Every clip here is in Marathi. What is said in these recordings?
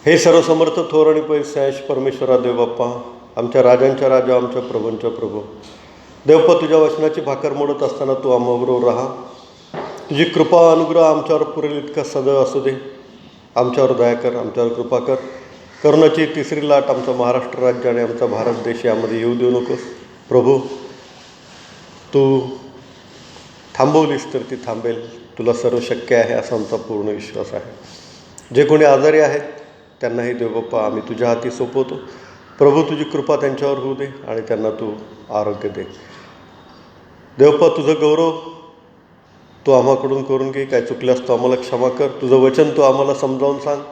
हे सर्वसमर्थ थोर आणि पैशाश परमेश्वरा देव बाप्पा, आमच्या राजांच्या राजा, आमच्या प्रभूंच्या प्रभू देवप्पा, तुझ्या वचनाची भाकर मोडत असताना तू आम्हाबरोबर राहा. तुझी कृपा अनुग्रह आमच्यावर पुरेल इतका सदैव असू दे. आमच्यावर दया कर, आमच्यावर कृपा कर. करोनाची तिसरी लाट आमचा महाराष्ट्र राज्य आणि आमचा भारत देश यामध्ये येऊ देऊ नकोस. प्रभू, तू थांबवलीस तर ती थांबेल. तुला सर्व शक्य आहे असा आमचा पूर्ण विश्वास आहे. जे कोणी आजारी आहेत त्यांनाही देवबाप्पा आम्ही तुझ्या हाती सोपवतो. प्रभू, तुझी कृपा त्यांच्यावर होऊ दे आणि त्यांना तू आरोग्य दे. देवप्पा, तुझं गौरव तू आम्हाकडून करून घे. काय चुकल्यास तू आम्हाला क्षमा कर. तुझं वचन तू आम्हाला समजावून सांग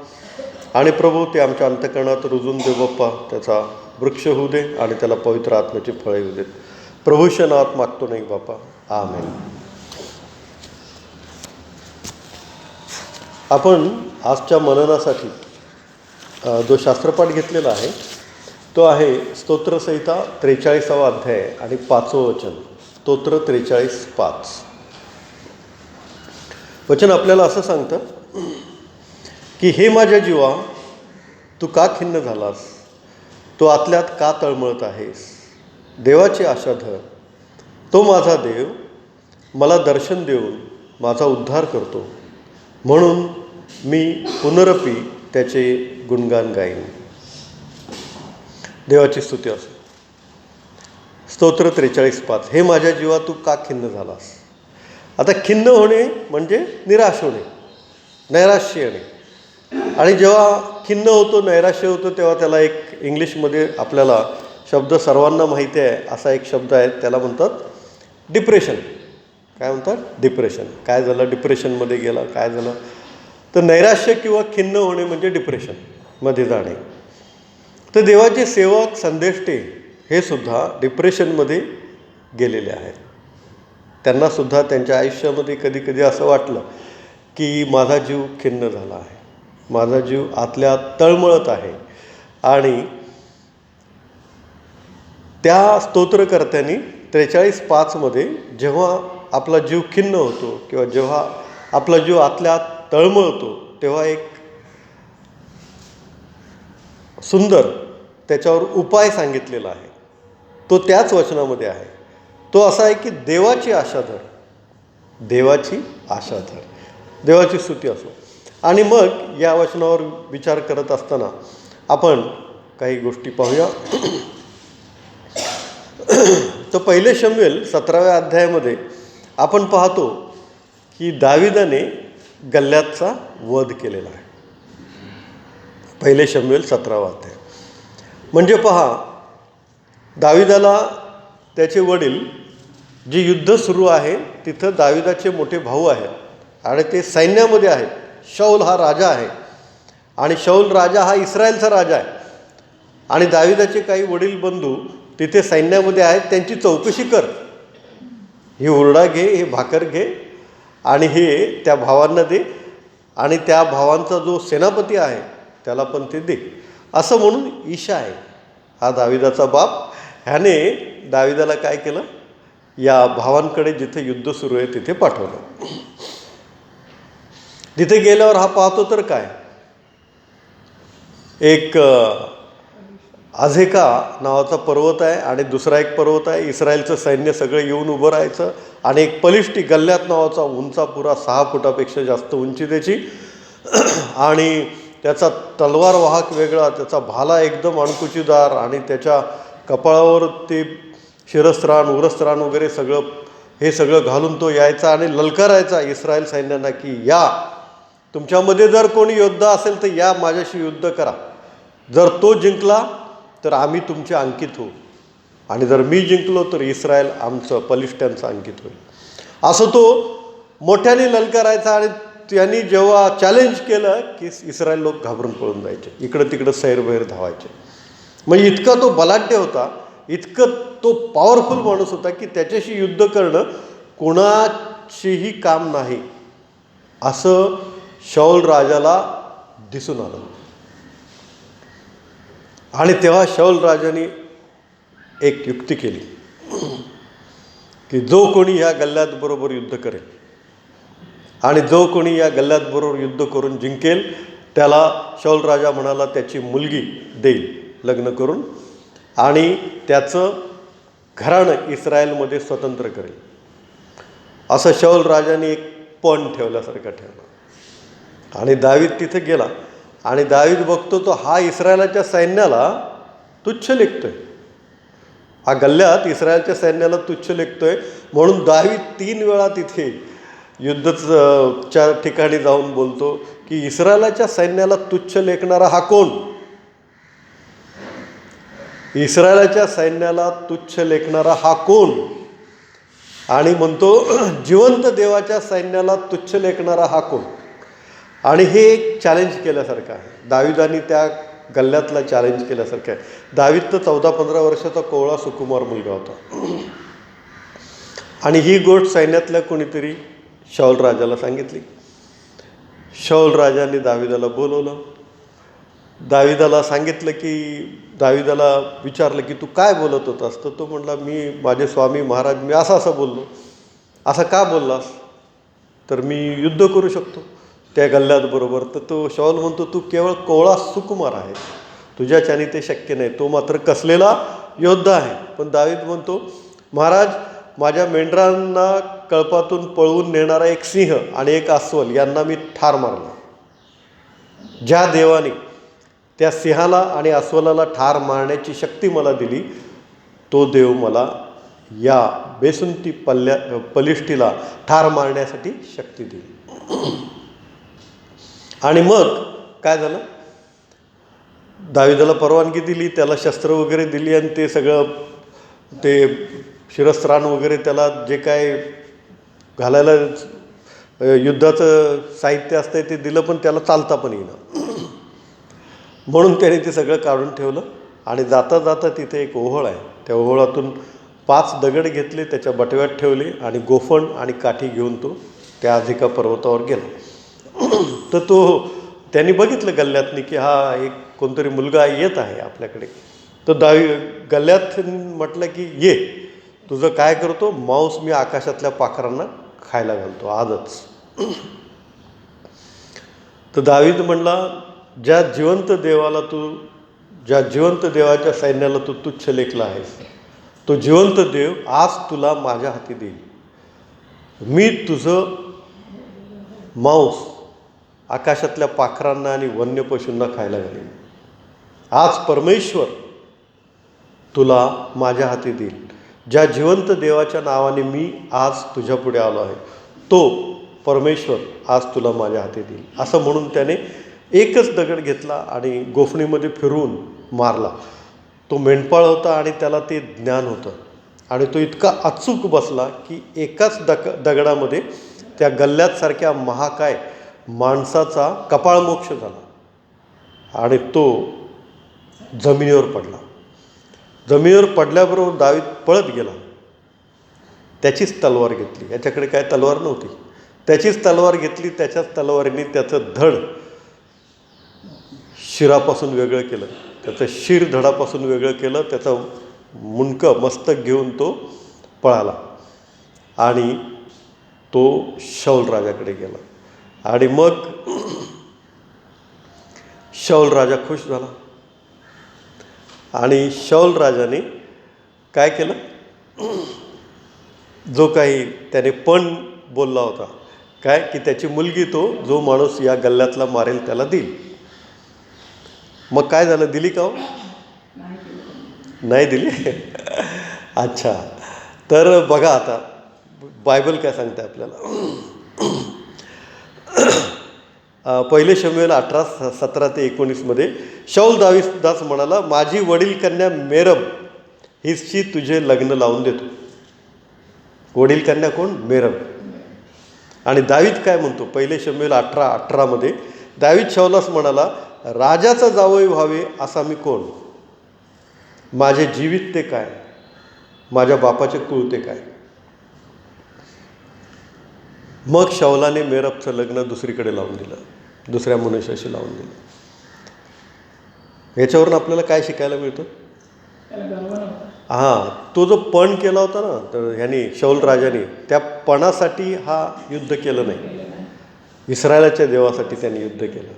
आणि प्रभू ते आमच्या अंतःकरणात रुजून देवबाप्पा त्याचा वृक्ष होऊ दे आणि त्याला पवित्र आत्म्याची फळे होऊ देत. प्रभूच्या नावात मागतो नाही बापा, आमेन. आपण आजच्या मननासाठी जो शास्त्रपाठ घेतलेला आहे तो आहे स्तोत्रसंहिता 43वा अध्याय आणि 5वं वचन. स्तोत्र 43:5. वचन आपल्याला असं सांगतं की हे माझ्या जीवा, तू का खिन्न झालास? तू आतल्यात का तळमळत आहेस? देवाची आशा धर. तो माझा देव मला दर्शन देऊन माझा उद्धार करतो, म्हणून मी पुनरपी त्याचे गुणगान गाईन. देवाची स्तुती असो. स्तोत्र 43:5. हे माझ्या जीवा, तू का खिन्न झालास? आता खिन्न होणे म्हणजे निराश होणे, नैराश्य येणे. आणि जेव्हा खिन्न होतो, नैराश्य होतो, तेव्हा त्याला एक इंग्लिशमध्ये आपल्याला शब्द सर्वांना माहिती आहे असा एक शब्द आहे, त्याला म्हणतात डिप्रेशन. काय म्हणतात? डिप्रेशन. काय झालं? डिप्रेशनमध्ये गेला. काय झालं? तर नैराश्य किंवा खिन्न होणे म्हणजे डिप्रेशनमध्ये जाणे. तर देवाचे सेवक संदेष्टे हे सुद्धा डिप्रेशनमध्ये गेलेले आहेत. त्यांनासुद्धा त्यांच्या आयुष्यामध्ये कधी कधी असं वाटलं की माझा जीव खिन्न झाला आहे, माझा जीव आतल्या तळमळत आहे. आणि त्या स्तोत्रकर्त्यांनी 43:5 जेव्हा आपला जीव खिन्न होतो किंवा जेव्हा आपला जीव आतल्या तळमळतो, तेव्हा एक सुंदर त्याच्यावर उपाय सांगितलेला आहे. तो त्याच वचनामध्ये आहे. तो असा आहे की देवाची आशा धर. देवाची आशा धर. देवाची स्तुती असो. आणि मग या वचनावर विचार करत असताना आपण काही गोष्टी पाहूया. तर 1 शमूएल 17व्या अध्यायामध्ये आपण पाहतो की दाविदाने गल्ल्यातचा वध केलेला आहे. 1 शमूएल 17वा अध्याय म्हणजे पहा, दाविदाला त्याचे वडील, जे युद्ध सुरू आहे तिथं दाविदाचे मोठे भाऊ आहेत आणि ते सैन्यामध्ये आहेत. शौल हा राजा आहे आणि शौल राजा हा इस्रायलचा राजा आहे. आणि दाविदाचे काही वडील बंधू तिथे सैन्यामध्ये आहेत. त्यांची चौकशी कर. ही हुरडा घे, हे भाकर घे आणि हे त्या भावांना दे आणि त्या भावांचा जो सेनापती आहे त्याला पण ते दे. असं म्हणून ईशा आहे, हा दाविदाचा बाप, ह्याने दाविदाला काय केलं, या भावांकडे जिथे युद्ध सुरू आहे तिथे पाठवलं. तिथे गेल्यावर हा पाहतो तर काय, एक अझेका नावाचा पर्वत आहे आणि दुसरा एक पर्वत आहे. इस्रायलचं सैन्य सगळं येऊन उभं राहायचं आणि एक बलिष्ठी गल्ल्यात नावाचा उंचा, पुरा 6 फुटापेक्षा जास्त उंची त्याची, आणि त्याचा तलवार वाहक वेगळा, त्याचा भाला एकदम अणकुचीदार आणि त्याच्या कपाळावर ते शिरस्त्राण उरस्त्राण वगैरे सगळं, हे सगळं घालून तो यायचा आणि ललकारायचा इस्रायल सैन्यांना की या, तुमच्यामध्ये जर कोणी योद्धा असेल तर या, माझ्याशी युद्ध करा. जर तो जिंकला तर आम्ही तुमचे अंकित होऊ आणि जर मी जिंकलो तर इस्रायल आमचं बलिष्ठांचं अंकित होईल. असं तो मोठ्याने ललकारायचा. आणि त्यांनी जेव्हा चॅलेंज केलं की इस्रायल लोक घाबरून पळून जायचे, इकडं तिकडं सैरभैर धावायचे. म्हणजे इतका तो बलाढ्य होता, इतकं तो पॉवरफुल माणूस होता की त्याच्याशी युद्ध करणं कोणाचेही काम नाही, असं शौल राजाला दिसून आलं. आणि तेव्हा शौल राजाने एक युक्ती केली की जो कोणी या गल्ल्यात बरोबर युद्ध करेल आणि जो कोणी या गल्ल्यात बरोबर युद्ध करून जिंकेल त्याला शाऊल राजा म्हणाला त्याची मुलगी देईल लग्न करून आणि त्याचं घराणं इस्रायलमध्ये स्वतंत्र करेल. असं शाऊल राजाने एक पण ठेवल्यासारखं ठेवलं. आणि दावीद तिथे गेला आणि दावीद बघतो तो हा इस्रायलाच्या सैन्याला तुच्छ लेखतोय. हा गल्ल्यात इस्रायलच्या सैन्याला तुच्छ लेखतोय. म्हणून दावीद 3 वेळा तिथे युद्धच्या ठिकाणी जाऊन बोलतो की इस्रायलाच्या सैन्याला तुच्छ लेखणारा हा कोण? इस्रायलाच्या सैन्याला तुच्छ लेखणारा हा कोण? आणि म्हणतो जिवंत देवाच्या सैन्याला तुच्छ लेखणारा हा कोण? आणि हे एक चॅलेंज केल्यासारखं आहे. दाविदाने त्या गल्ल्यातला चॅलेंज केल्यासारखं आहे. दावीद तर 14-15 वर्षाचा कोवळा सुकुमार मुलगा होता. आणि ही गोष्ट सैन्यातल्या कोणीतरी शाऊल राजाला सांगितली. शाऊल राजाने दाविदाला बोलवलं. दाविदाला सांगितलं की दाविदाला विचारलं की तू काय बोलत होतास? तर तो म्हणला मी माझे स्वामी महाराज मी असं बोललो. असं का बोललास? तर मी युद्ध करू शकतो त्या गल्ल्यात बरोबर. तर तो शाऊल म्हणतो तू केवळ कोवळा सुकुमार आहे, तुझ्याच्याने ते शक्य नाही, तो मात्र कसलेला योद्धा आहे. पण दावीद म्हणतो महाराज माझ्या मेंढरांना कळपातून पळवून नेणारा एक सिंह आणि एक अस्वल यांना मी ठार मारला. ज्या देवाने त्या सिंहाला आणि अस्वलाला ठार मारण्याची शक्ती मला दिली तो देव मला या बेसुंती पलिष्ठीला ठार मारण्यासाठी शक्ती दिली. आणि मग काय झालं? दाविदाला परवानगी दिली, त्याला शस्त्र वगैरे दिली आणि ते सगळं ते शिरस्त्राण वगैरे त्याला जे काय घालायला युद्धाचं साहित्य असतं ते दिलं, पण त्याला चालता पण येईना. म्हणून त्याने ते सगळं काढून ठेवलं. आणि जाता जाता तिथे एक ओहळ आहे, त्या ओहळातून 5 दगड घेतले, त्याच्या बटव्यात ठेवले आणि गोफण आणि काठी घेऊन तो त्या अधिका पर्वतावर गेला. तर तो त्यांनी बघितलं गल्ल्यातनी की हा एक कोणतरी मुलगा येत आहे आपल्याकडे. तर गल्ल्यात म्हटलं की ये तुझं काय करतो? मांस मी आकाशातल्या पाखरांना खायला घालतो आजच. तर दावीद म्हणला ज्या जिवंत देवाच्या सैन्याला तू तुच्छ लेखला आहेस, तो जिवंत देव आज तुला माझ्या हाती देईल. मी तुझं मांस आकाशातल्या पाखरांना आणि वन्य पशूंना खायला घालीन. आज परमेश्वर तुला माझ्या हाती देईल. ज्या जिवंत देवाच्या नावाने मी आज तुझ्या पुढे आलो आहे तो परमेश्वर आज तुला माझ्या हाती देईल. असं म्हणून त्याने एकच दगड घेतला आणि गोफणीमध्ये फिरवून मारला. तो मेंढपाळ होता आणि त्याला ते ज्ञान होतं आणि तो इतका अचूक बसला की एकाच दगडामध्ये त्या गल्ल्यातसारख्या महाकाय माणसाचा कपाळमोक्ष झाला आणि तो जमिनीवर पडला. जमिनीवर पडल्याबरोबर दावीद पळत गेला. त्याचीच तलवार घेतली, याच्याकडे काय तलवार नव्हती, त्याचीच तलवार घेतली. त्याच्याच तलवारीने त्याचं धड शिरापासून वेगळं केलं, त्याचं शिर धडापासून वेगळं केलं, त्याचं मुंडकं मस्तक घेऊन तो पळाला आणि तो शाऊल राजाकडे गेला. आणि मग शाऊल राजा खुश झाला आणि शाऊल राजाने काय केलं? जो काही त्याने पण बोलला होता काय की त्याची मुलगी तो जो माणूस या गल्ल्यातला मारेल त्याला देईल. मग काय झालं? दिली का? नाही दिली. अच्छा, तर बघा आता बायबल काय सांगते आपल्याला. पहिले शमूएल 18:17-19 शाऊल दावीदास म्हणाला माझी वडील कन्या मेरब हिची तुझे लग्न लावून देतो. वडील कन्या कोण? मेरब. आणि दावीद काय म्हणतो? पहिले शमूएल 18:18 दावीद शाऊलास म्हणाला राजाचा जावई व्हावे असा मी कोण? माझे जीवित ते काय? माझ्या बापाचे कुळ ते काय? मग शाऊलाने मेरबचं लग्न दुसरीकडे लावून दिलं, दुसऱ्या मनुष्याशी लावून दिलं. याच्यावरून आपल्याला काय शिकायला मिळतं? हां, तो जो पण केला होता ना तर ह्याने शाऊल राजाने, त्या पणासाठी हा युद्ध केलं नाही, इस्रायलाच्या देवासाठी त्याने युद्ध केलं.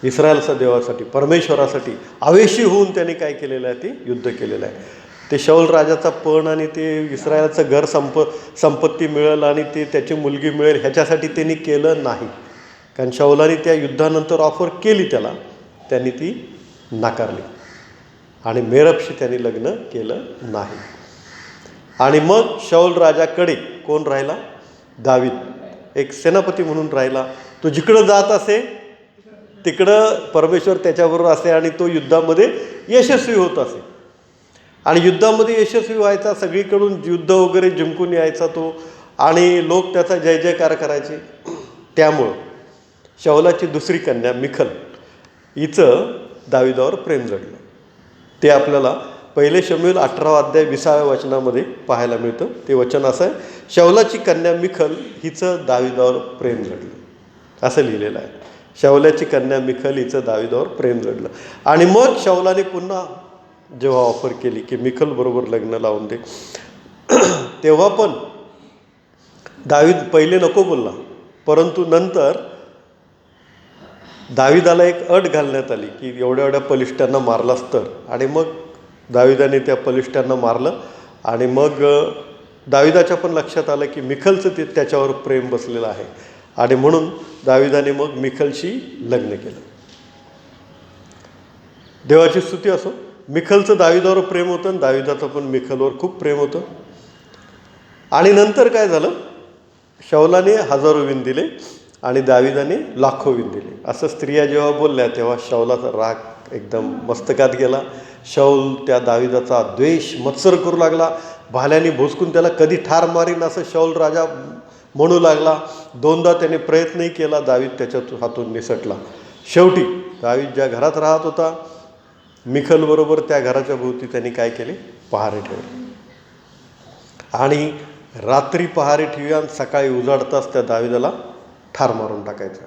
इस्रायलच्या देवासाठी, परमेश्वरासाठी आवेशी होऊन त्यांनी काय केलेलं आहे, ते युद्ध केलेलं आहे. ते शाऊल राजाचा पण आणि ते इस्रायलचं घर संपत्ती मिळेल आणि ते त्याची मुलगी मिळेल ह्याच्यासाठी त्यांनी केलं नाही. कारण शाऊलाने त्या युद्धानंतर ऑफर केली त्यांनी ती नाकारली आणि मेरबशी त्यांनी लग्न केलं नाही. आणि मग शाऊल राजाकडे कोण राहिला? दावीद, एक सेनापती म्हणून राहिला. तो जिकडं जात असे तिकडं परमेश्वर त्याच्याबरोबर असे आणि तो युद्धामध्ये यशस्वी होत असे. आणि युद्धामध्ये यशस्वी व्हायचा, सगळीकडून युद्ध वगैरे जिंकून यायचा तो, आणि लोक त्याचा जय जयकार करायचे. त्यामुळं शाऊलाची दुसरी कन्या मिखल हिचं दाविदावर प्रेम जडलं. ते आपल्याला पहिले शमूएल 18 अध्याय 20व्या वचनामध्ये पाहायला मिळतं. ते वचन असं आहे, शाऊलाची कन्या मिखल हिचं दाविदावर प्रेम जडलं, असं लिहिलेलं आहे. शाऊलाची कन्या मिखल हिचं दाविदावर प्रेम जडलं. आणि मग शाऊलाने पुन्हा जेव्हा ऑफर केली की मिखल बरोबर लग्न लावून दे, तेव्हा पण दावीद पहिले नको बोलला, परंतु नंतर दाविदाला एक अट घालण्यात आली की एवढ्या एवढ्या बलिष्ठांना मारलास तर. आणि मग दाविदाने त्या बलिष्ठांना मारलं. आणि मग दाविदाच्या पण लक्षात आलं की मिखलचं ते त्याच्यावर प्रेम बसलेलं आहे, आणि म्हणून दाविदाने मग मिखलशी लग्न केलं. देवाची स्तुती असो. मिखलचं दाविदावर प्रेम होतं आणि दाविदाचं पण मिखलवर खूप प्रेम होतं. आणि नंतर काय झालं, शाऊलाने 1000 विण दिले आणि दाविदाने लाखो विण दिले. असं स्त्रिया जेव्हा बोलल्या तेव्हा शाऊलाचा राग एकदम मस्तकात गेला. शाऊल त्या दाविदाचा द्वेष मत्सर करू लागला. भाल्याने भोसकून त्याला कधी ठार मारीन असं शाऊल राजा म्हणू लागला. 2दा त्याने प्रयत्नही केला, दावीद त्याच्या हातून निसटला. शेवटी दावीद ज्या घरात राहत होता मिखलबरोबर, त्या घराच्या भोवती त्यांनी काय केले, पहारे ठेवले. आणि रात्री पहारे ठेवूया आणि सकाळी उजाडताच त्या दाविदाला ठार मारून टाकायचं,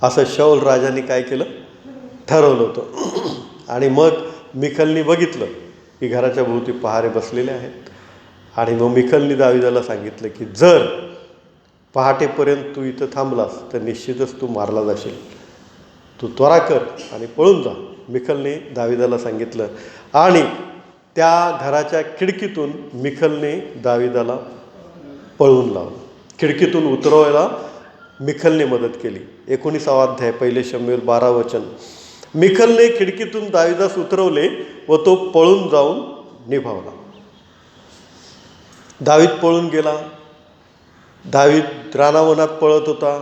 असं शाऊल राजाने काय केलं, ठरवलं होतं. आणि मग मिखलनी बघितलं की घराच्या भोवती पहारे बसलेले आहेत. आणि मग मिखलनी दाविदाला सांगितलं की जर पहाटेपर्यंत तू इथं थांबलास तर निश्चितच तू मारला जाशील, तू त्वरा कर आणि पळून जा. मिखलने दाविदाला सांगितलं आणि त्या घराच्या खिडकीतून मिखलने दाविदाला पळवून लावलं. खिडकीतून उतरवायला मिखलने मदत केली. 19वा अध्याय पहिले शमूएल 12 वचन. मिखलने खिडकीतून दाविदास उतरवले व तो पळून जाऊन निभावला. दावीद पळून गेला. दावीद रानावनात पळत होता,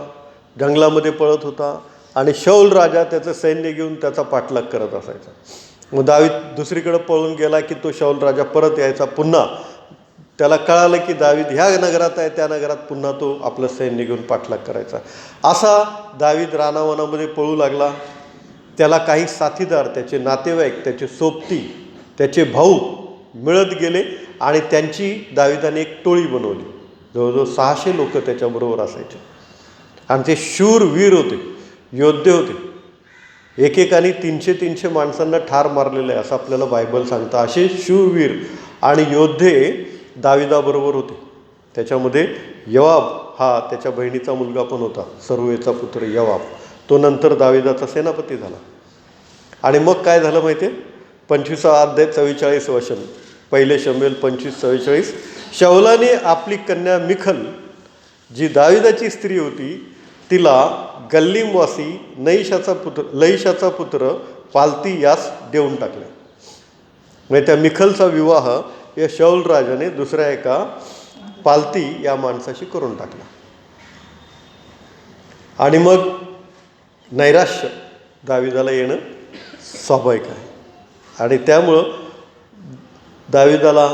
जंगलामध्ये पळत होता आणि शाऊल राजा त्याचं सैन्य घेऊन त्याचा पाठलाग करत असायचा. मग दावीद दुसरीकडे पळून गेला की तो शाऊल राजा परत यायचा. पुन्हा त्याला कळालं की दावीद ह्या नगरात आहे, त्या नगरात पुन्हा तो आपलं सैन्य घेऊन पाठलाग करायचा. असा दावीद रानावनामध्ये पळू लागला. त्याला काही साथीदार, त्याचे नातेवाईक, त्याचे सोबती, त्याचे भाऊ मिळत गेले आणि त्यांची दाविदाने एक टोळी बनवली. जवळजवळ 600 लोक त्याच्याबरोबर असायचे आणि ते शूरवीर होते, योद्धे होते. एकेकाने 300 माणसांना ठार मारलेलं आहे असं आपल्याला बायबल सांगतं. असे शूरवीर आणि योद्धे दाविदाबरोबर होते. त्याच्यामध्ये योआब हा त्याच्या बहिणीचा मुलगा पण होता, सरूयाचा पुत्र योआब. तो नंतर दाविदाचा सेनापती झाला. आणि मग काय झालं माहिती आहे, 25वा अध्याय 44 वचन, पहिले शमूएल 25:44. शाऊलाने आपली कन्या मिखल जी दाविदाची स्त्री होती तिला गल्लीमवासी लईशाचा पुत्र पालती यास देऊन टाकले. म्हणजे त्या मिखलचा विवाह या शाऊल राजाने दुसऱ्या एका पालती या माणसाशी करून टाकला. आणि मग नैराश्य दाविदाला येणं स्वाभाविक आहे. आणि त्यामुळं दाविदाला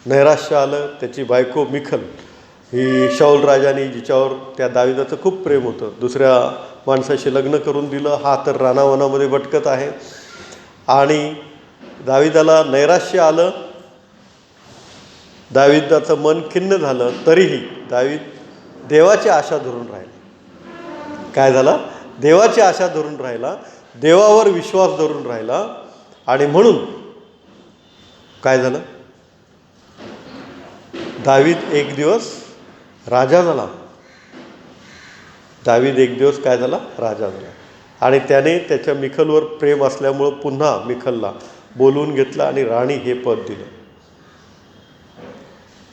नैराश्य आलं. त्याची बायको मिखल ही शाऊल राजाने, जिच्यावर त्या दाविदाचं खूप प्रेम होतं, दुसऱ्या माणसाशी लग्न करून दिलं. हा तर रानावनामध्ये भटकत आहे. आणि दाविदाला नैराश्य आलं, दाविदाचं मन खिन्न झालं. तरीही दावीद देवाची आशा धरून राहिला. काय झाला, देवाची आशा धरून राहिला, देवावर विश्वास धरून राहिला. आणि म्हणून काय झालं, दावीद एक दिवस राजा झाला. दावीद एक दिवस काय झाला, राजा झाला. आणि त्याने त्याच्या मिखलवर प्रेम असल्यामुळं पुन्हा मिखलला बोलवून घेतलं आणि राणी हे पद दिलं.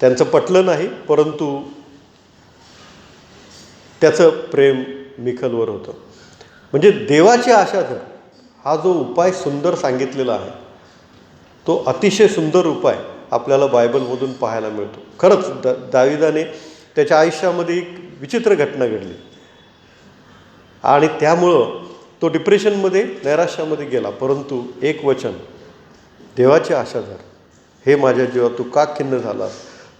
त्यांचं पटलं नाही, परंतु त्याचं प्रेम मिखलवर होतं. म्हणजे देवाची आशा धर हा जो उपाय सुंदर सांगितलेला आहे, तो अतिशय सुंदर उपाय आपल्याला बायबलमधून पाहायला मिळतो. खरंच दाविदाने त्याच्या आयुष्यामध्ये एक विचित्र घटना घडली आणि त्यामुळं तो डिप्रेशनमध्ये, नैराश्यामध्ये गेला. परंतु एक वचन, देवाची आशा धर, हे माझ्या जीवा तू का खिन्न झालास,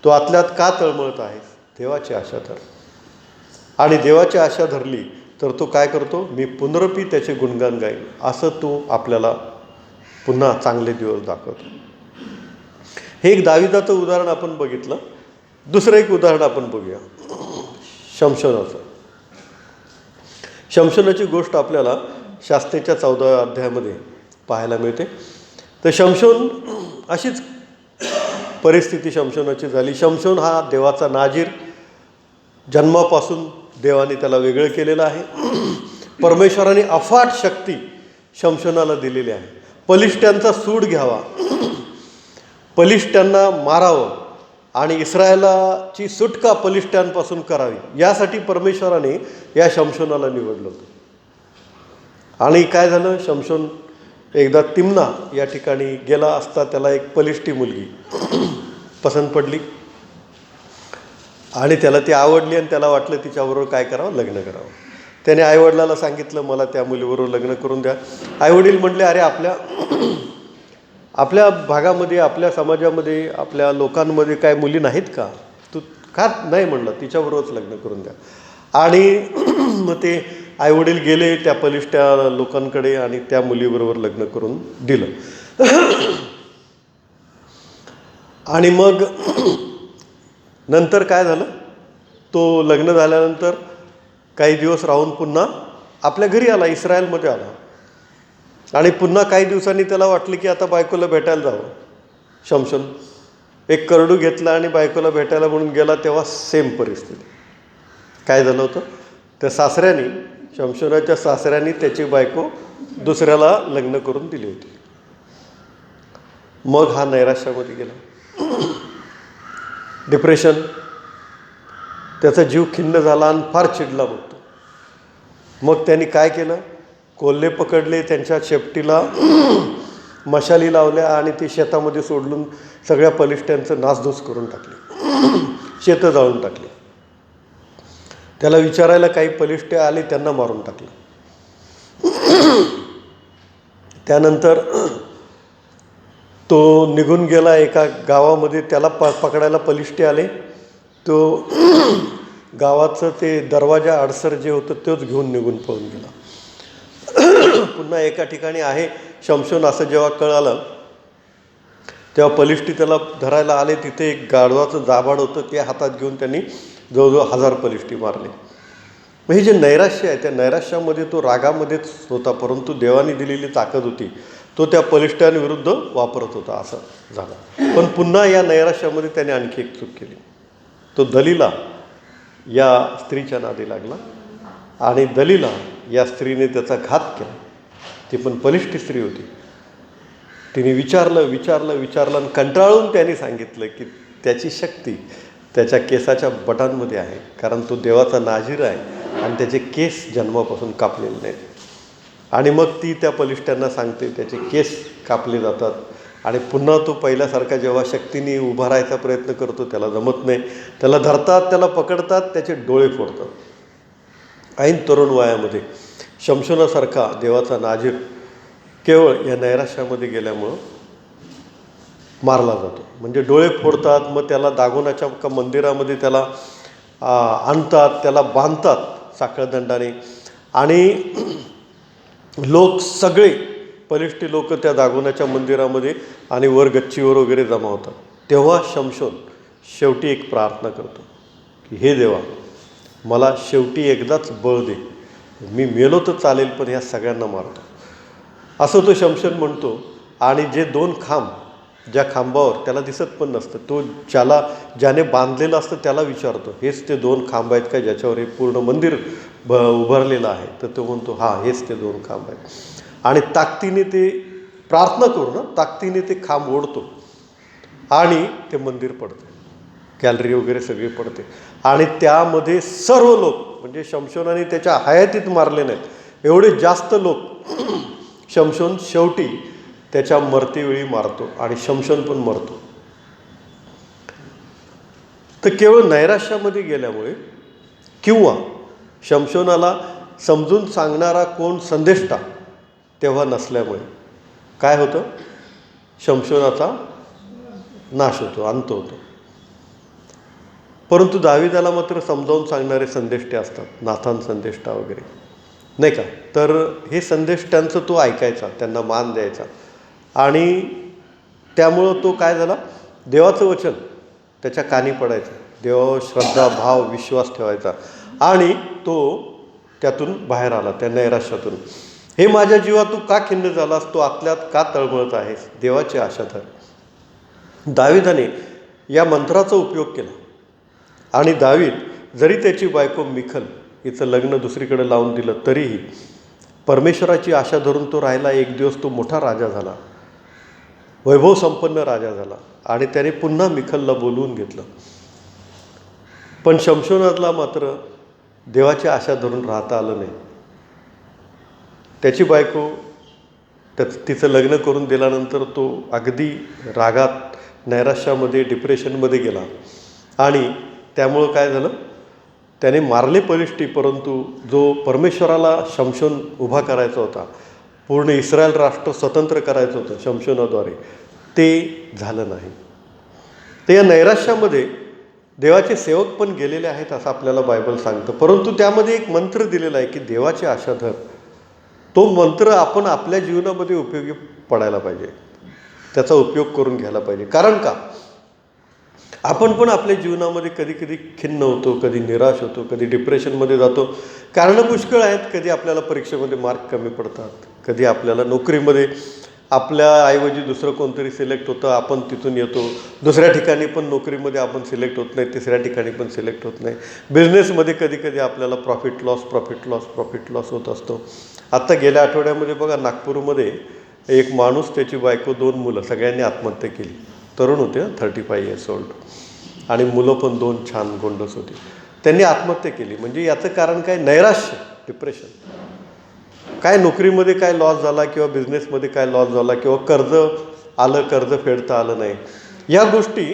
तू आतल्यात का तळमळत आहेस, देवाची आशा धर. आणि देवाची आशा धरली तर तो काय करतो, मी पुनरपी त्याचे गुणगान गाईन, असं तो आपल्याला पुन्हा चांगले दिवस दाखवतो. हे एक दाविदाचं उदाहरण आपण बघितलं. दुसरं एक उदाहरण आपण बघूया, शमशोनाचं. शमशोनाची गोष्ट आपल्याला शास्त्रेच्या 14व्या अध्यायामध्ये पाहायला मिळते. तर शमशोन, अशीच परिस्थिती शमशोनाची झाली. शमशोन हा देवाचा नाजीर, जन्मापासून देवाने त्याला वेगळं केलेलं आहे. परमेश्वराने अफाट शक्ती शमशोनाला दिलेली आहे. पलिष्ट्यांचा सूड घ्यावा, पलिष्ट्यांना मारावं आणि इस्रायलाची सुटका पलिष्ट्यांपासून करावी, यासाठी परमेश्वराने या शमशोनाला निवडलं होतं. आणि काय झालं, शमशोन एकदा तिम्ना या ठिकाणी गेला असता त्याला एक पलिष्टी मुलगी पसंत पडली आणि त्याला ती आवडली आणि त्याला वाटलं तिच्याबरोबर काय करावं, लग्न करावं. त्याने आईवडिलाला सांगितलं, मला त्या मुलीबरोबर लग्न करून द्या. आईवडील म्हटले, अरे आपल्या भागामध्ये, आपल्या समाजामध्ये, आपल्या लोकांमध्ये काय मुली नाहीत का, तू का नाही म्हणलं, तिच्याबरोबरच लग्न करून द्या. आणि मग ते आईवडील गेले त्या पलिष्ट्या लोकांकडे आणि त्या मुलीबरोबर लग्न करून दिलं. आणि मग नंतर काय झालं, तो लग्न झाल्यानंतर काही दिवस राहून पुन्हा आपल्या घरी आला, इस्रायलमध्ये आला. आणि पुन्हा काही दिवसांनी त्याला वाटलं की आता बायकोला भेटायला जावं. शमशोन एक करडू घेतला आणि बायकोला भेटायला म्हणून गेला, तेव्हा सेम परिस्थिती. काय झालं होतं, त्या सासऱ्याने, शमशोनाच्या सासऱ्याने त्याची बायको दुसऱ्याला लग्न करून दिली होती. मग हा नैराश्यामध्ये गेला, डिप्रेशन, त्याचा जीव खिन्न झाला आणि फार चिडला बघतो. मग त्यांनी काय केलं, कोल्हे पकडले, त्यांच्या शेपटीला मशाली लावल्या आणि ती शेतामध्ये सोडून सगळ्या पलिष्ट्यांचं नासधूस करून टाकले, शेतं जाळून टाकली. त्याला विचारायला काही पलिष्टे आले, त्यांना मारून टाकलं. त्यानंतर तो निघून गेला एका गावामध्ये, त्याला पकडायला पलिष्टे आले. तो गावाचं ते दरवाजा अडसर जे होतं तोच घेऊन निघून पळून गेला. पुन्हा एका ठिकाणी आहे शमशोन, असं जेव्हा कळालं तेव्हा पलिष्टी त्याला धरायला आले. तिथे एक गाढवाचं जाबाड होतं, ते हातात घेऊन त्यांनी जवळजवळ 1000 पलिष्टी मारले. मग हे जे नैराश्य आहे, त्या नैराश्यामध्ये तो रागामध्येच होता, परंतु देवाने दिलेली ताकद होती, तो त्या पलिष्ट्यांविरुद्ध वापरत होता, असं झालं. पण पुन्हा या नैराश्यामध्ये त्याने आणखी एक चूक केली. तो दलीला या स्त्रीच्या नादी लागला आणि दलीला या स्त्रीने त्याचा घात केला. ती पण बलिष्ठ स्त्री होती. तिने विचारलं आणि कंटाळून त्याने सांगितलं की त्याची शक्ती त्याच्या केसाच्या बटांमध्ये आहे, कारण तो देवाचा नाजीर आहे आणि त्याचे केस जन्मापासून कापलेले नाहीत. आणि मग ती त्या बलिष्ठांना सांगते, त्याचे केस कापले जातात आणि पुन्हा तो पहिल्यासारखा जेव्हा शक्तीने उभा राहायचा प्रयत्न करतो त्याला जमत नाही. त्याला धरतात, त्याला पकडतात, त्याचे डोळे फोडतात. ऐन तरुण वयामध्ये शमशोनासारखा देवाचा नाजीर केवळ या नैराश्यामध्ये गेल्यामुळं मारला जातो. म्हणजे डोळे फोडतात, मग त्याला दागोनाच्या मंदिरामध्ये त्याला आणतात, त्याला बांधतात साखळदंडाने आणि लोक सगळे बलिष्ठी लोक त्या दागोनाच्या मंदिरामध्ये आणि वर गच्चीवर वगैरे जमा होतात. तेव्हा शमशोन शेवटी एक प्रार्थना करतो की हे देवा, मला शेवटी एकदाच बळ दे, मी मेलो तर चालेल पण ह्या सगळ्यांना मारतो, असं तो शमशोन म्हणतो. आणि जे 2 खांब, ज्या खांबावर त्याला दिसत पण नसतं, तो ज्याने बांधलेलं असतं त्याला विचारतो, हेच ते 2 खांब आहेत का ज्याच्यावर हे पूर्ण मंदिर उभारलेला आहे. तर तो म्हणतो हां हेच ते 2 खांब आहेत. आणि ताकदीने ते प्रार्थना करून ताकदीने ते खांब ओढतो आणि ते मंदिर पडतं. गॅलरी वगैरे सगळी पडते आणि त्यामध्ये सर्व लोक, म्हणजे शमशोनाने त्याच्या हयातीत मारले नाहीत एवढे जास्त लोक शमशोन शेवटी त्याच्या मरतेवेळी मारतो आणि शमशोन पण मरतो. तर केवळ नैराश्यामध्ये गेल्यामुळे किंवा शमशोनाला समजून सांगणारा कोण संदेष्टा तेव्हा नसल्यामुळे काय होतं, शमशोनाचा नाश होतो, अंत होतो. परंतु दाविदाला मात्र समजावून सांगणारे संदेष्टे असतात, नाथान संदेष्टा वगैरे, नाही का. तर हे संदेष्टांचं तो ऐकायचा, त्यांना मान द्यायचा आणि त्यामुळं तो काय झाला, देवाचं वचन त्याच्या कानी पडायचं, देवावर श्रद्धा, भाव, विश्वास ठेवायचा आणि तो त्यातून बाहेर आला, त्या नैराश्यातून. हे माझ्या जीवा तू का खिन्न झालास, तो आतल्यात का तळमळत आहेस, देवाची आशा धर. दाविदाने या मंत्राचा उपयोग केला आणि दावीद जरी त्याची बायको मिखल हिचं लग्न दुसरीकडे लावून दिलं तरीही परमेश्वराची आशा धरून तो राहिला. एक दिवस तो मोठा राजा झाला, वैभव संपन्न राजा झाला आणि त्याने पुन्हा मिखलला बोलवून घेतलं. पण शमशोनाला मात्र देवाची आशा धरून राहता आलं नाही. त्याची बायको तिचं लग्न करून दिल्यानंतर तो अगदी रागात, नैराश्यामध्ये, डिप्रेशनमध्ये गेला आणि त्यामुळं काय झालं, त्याने मारले पलिष्टी, परंतु जो परमेश्वराला शमशोन उभा करायचा होता, पूर्ण इस्रायल राष्ट्र स्वतंत्र करायचं होतं शमशोनाद्वारे, ते झालं नाही. तर या नैराश्यामध्ये देवाचे सेवक पण गेलेले आहेत असं आपल्याला बायबल सांगतं. परंतु त्यामध्ये एक मंत्र दिलेला आहे की देवाची आशा धर. तो मंत्र आपण आपल्या जीवनामध्ये उपयोगी पडायला पाहिजे, त्याचा उपयोग करून घ्यायला पाहिजे. कारण का, आपण पण आपल्या जीवनामध्ये कधी कधी खिन्न होतो, कधी निराश होतो, कधी डिप्रेशनमध्ये जातो. कारणं पुष्कळ आहेत. कधी आपल्याला परीक्षेमध्ये मार्क कमी पडतात, कधी आपल्याला नोकरीमध्ये आपल्याऐवजी दुसरं कोणतरी सिलेक्ट होतं, आपण तिथून येतो. दुसऱ्या ठिकाणी पण नोकरीमध्ये आपण सिलेक्ट होत नाही, तिसऱ्या ठिकाणी पण सिलेक्ट होत नाही. बिझनेसमध्ये कधी कधी आपल्याला प्रॉफिट लॉस होत असतो. आत्ता गेल्या आठवड्यामध्ये बघा, नागपूरमध्ये एक माणूस, त्याची बायको, 2 मुलं, सगळ्यांनी आत्महत्या केली. तरुण होते, 35 years old, आणि मुलं पण 2 छान गोंडस होती. त्यांनी आत्महत्या केली. म्हणजे याचं कारण काय, नैराश्य, डिप्रेशन. काय नोकरीमध्ये काय लॉस झाला किंवा बिझनेसमध्ये काय लॉस झाला किंवा कर्ज आलं, कर्ज फेडता आलं नाही, या गोष्टी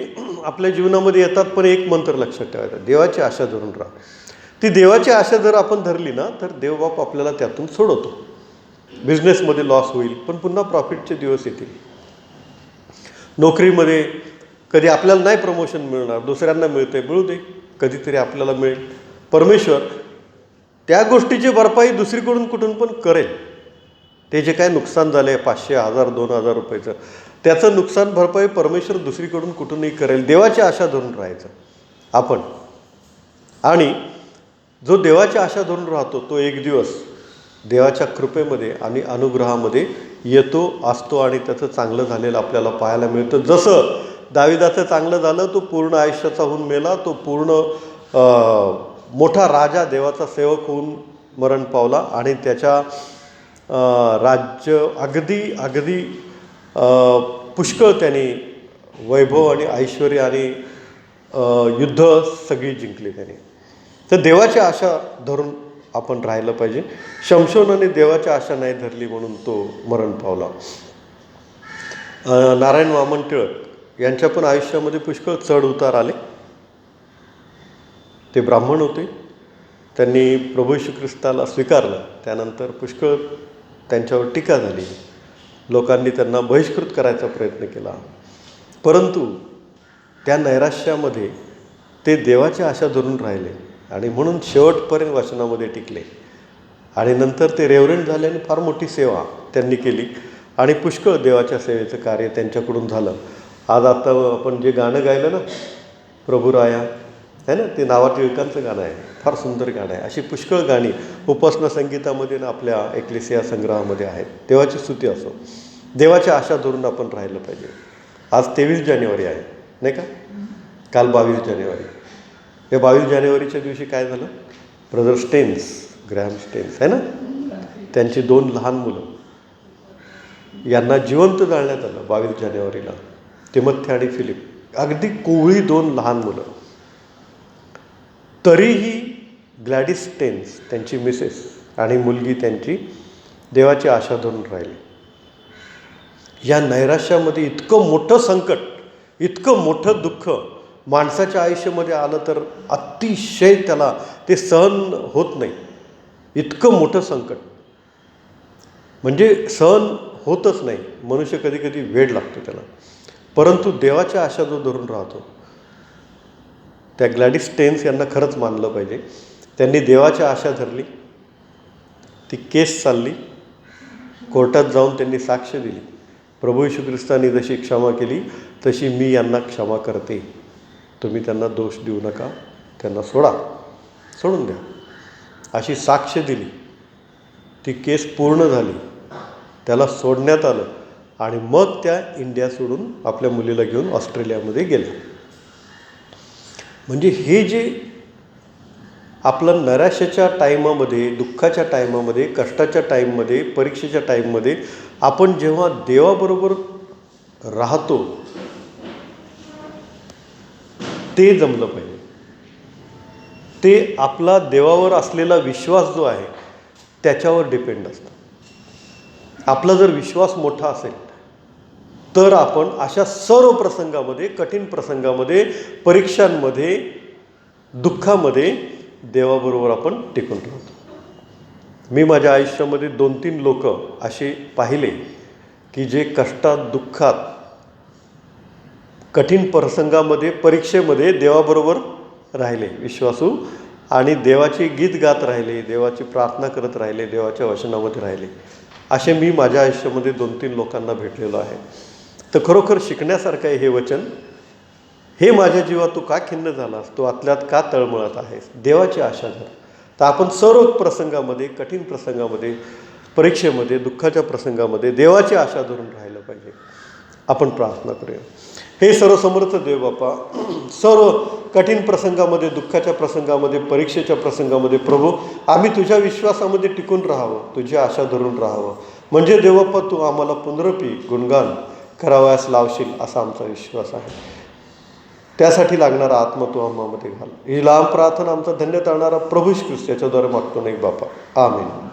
आपल्या जीवनामध्ये येतात. पण एक मंत्र लक्षात ठेवायचा, देवाची आशा धरून राहा. ती देवाची आशा जर आपण धरली ना, तर देवबाप आपल्याला त्यातून सोडवतो. बिझनेसमध्ये लॉस होईल पण पुन्हा प्रॉफिटचे दिवस येतील. नोकरीमध्ये कधी आपल्याला नाही प्रमोशन मिळणार, दुसऱ्यांना मिळते, मिळू दे, कधीतरी आपल्याला मिळेल. परमेश्वर त्या गोष्टीची भरपाई दुसरीकडून कुठून पण करेल. ते जे काय नुकसान झालं आहे, 500, 1000, 2000 रुपयाचं, त्याचं नुकसान भरपाई परमेश्वर दुसरीकडून कुठूनही करेल. देवाची आशा धरून राहायचं आपण. आणि जो देवाची आशा धरून राहतो तो एक दिवस देवाच्या कृपेमध्ये आणि अनुग्रहामध्ये येतो, असतो आणि त्याचं चांगलं झालेलं आपल्याला पाहायला मिळतं. जसं दाविदाचं चांगलं झालं, तो पूर्ण आयुष्याचा होऊन मेला, तो पूर्ण मोठा राजा, देवाचा सेवक होऊन मरण पावला आणि त्याच्या राज्य अगदी पुष्कळ त्याने वैभव आणि ऐश्वर आणि युद्ध सगळी जिंकली त्याने. तर देवाची आशा धरून आपण राहिलं पाहिजे. शमशोनाने देवाची आशा नाही धरली म्हणून तो मरण पावला. नारायण वामन टिळक यांच्या पण आयुष्यामध्ये पुष्कळ चढ उतार आले. ते ब्राह्मण होते, त्यांनी प्रभू येशू ख्रिस्ताला स्वीकारलं. त्यानंतर पुष्कळ त्यांच्यावर टीका झाली, लोकांनी त्यांना बहिष्कृत करायचा प्रयत्न केला. परंतु त्या नैराश्यामध्ये ते देवाची आशा धरून राहिले आणि म्हणून शेवटपर्यंत वचनामध्ये टिकले. आणि नंतर ते रेव्हरंड झाले आणि फार मोठी सेवा त्यांनी केली आणि पुष्कळ देवाच्या सेवेचं कार्य त्यांच्याकडून झालं. आज आता आपण जे गाणं गायलं ना, प्रभू राया, आहे ना, ते नावा टिळकांचं गाणं आहे, फार सुंदर गाणं आहे. अशी पुष्कळ गाणी उपासना संगीतामध्ये ना आपल्या एकलेसिया संग्रहामध्ये आहेत. देवाची स्तुती असो, देवाच्या आशा धरून आपण राहिलं पाहिजे. आज 23 जानेवारी आहे, नाही का, काल 22 जानेवारी. या 22 जानेवारीच्या दिवशी काय झालं, ब्रदर स्टेन्स ग्रॅहम स्टेन्स आहे ना, त्यांची 2 लहान मुलं, यांना जिवंत जाळण्यात आलं 22 जानेवारीला. तिमोथी आणि फिलिप, अगदी कोवळी 2 लहान मुलं. तरीही ग्लॅडिस स्टेन्स, त्यांची मिसेस आणि मुलगी त्यांची देवाची आशा धरून राहिली. या नैराश्यामध्ये इतकं मोठं संकट, इतकं मोठं दुःख माणसाच्या आयुष्यामध्ये आलं तर अतिशय त्याला ते सहन होत नाही. इतकं मोठं संकट म्हणजे सहन होतच नाही. मनुष्य कधी कधी वेड लागतो त्याला. परंतु देवाच्या आशा जो धरून राहतो, त्या ग्लॅडिस स्टेन्स यांना खरंच मानलं पाहिजे. त्यांनी देवाच्या आशा धरली. ती केस चालली, कोर्टात जाऊन त्यांनी साक्ष दिली. प्रभू येशू ख्रिस्तांनी जशी क्षमा केली तशी मी यांना क्षमा करते, तुम्ही त्यांना दोष देऊ नका, त्यांना सोडून द्या, अशी साक्ष दिली. ती केस पूर्ण झाली, त्याला सोडण्यात आलं आणि मग त्या इंडिया सोडून आपल्या मुलीला घेऊन ऑस्ट्रेलियामध्ये गेल्या. म्हणजे हे जे आपलं नैराश्याच्या टाईमामध्ये, दुःखाच्या टाईमामध्ये, कष्टाच्या टाईममध्ये, परीक्षेच्या टाईममध्ये आपण जेव्हा देवाबरोबर राहतो ते जमलं पाहिजे. ते आपला देवावर असलेला विश्वास जो आहे त्याच्यावर डिपेंड असतं. आपला जर विश्वास मोठा असेल तर आपण अशा सर्व प्रसंगामध्ये, कठीण प्रसंगामध्ये, परीक्षांमध्ये, दुःखामध्ये देवाबरोबर आपण टिकून राहतो. मी माझ्या आयुष्यामध्ये 2-3 लोक असे पाहिले की जे कष्टात, दुःखात, कठीण प्रसंगामध्ये, परीक्षेमध्ये देवाबरोबर राहिले, विश्वासू, आणि देवाची गीत गात राहिले, देवाची प्रार्थना करत राहिले, देवाच्या वचनामध्ये राहिले. असे मी माझ्या आयुष्यामध्ये 2-3 लोकांना भेटलेलो आहे. तर खरोखर शिकण्यासारखं आहे हे वचन. हे माझ्या जीवात तू का खिन्न झालास, तू आतल्यात का तळमळत आहेस, देवाची आशा धर. तर आपण सर्व प्रसंगामध्ये, कठीण प्रसंगामध्ये, परीक्षेमध्ये, दुःखाच्या प्रसंगामध्ये देवाची आशा धरून राहिलं पाहिजे. आपण प्रार्थना करूया. हे सर्वसमर्थ देव बापा, सर्व कठीण प्रसंगामध्ये, दुःखाच्या प्रसंगामध्ये, परीक्षेच्या प्रसंगामध्ये प्रभू आम्ही तुझ्या विश्वासामध्ये टिकून राहावं, तुझी आशा धरून राहावं. म्हणजे देवबापा तू आम्हाला पुनरपी गुणगान करावयास लावशील असा आमचा विश्वास आहे. त्यासाठी लागणारा आत्मा तू आम्हामध्ये घाल. ही लांब प्रार्थना आमचा धन्य तारणारा प्रभू ख्रिस्त याच्याद्वारे मागतो नाही बापा. आमेन.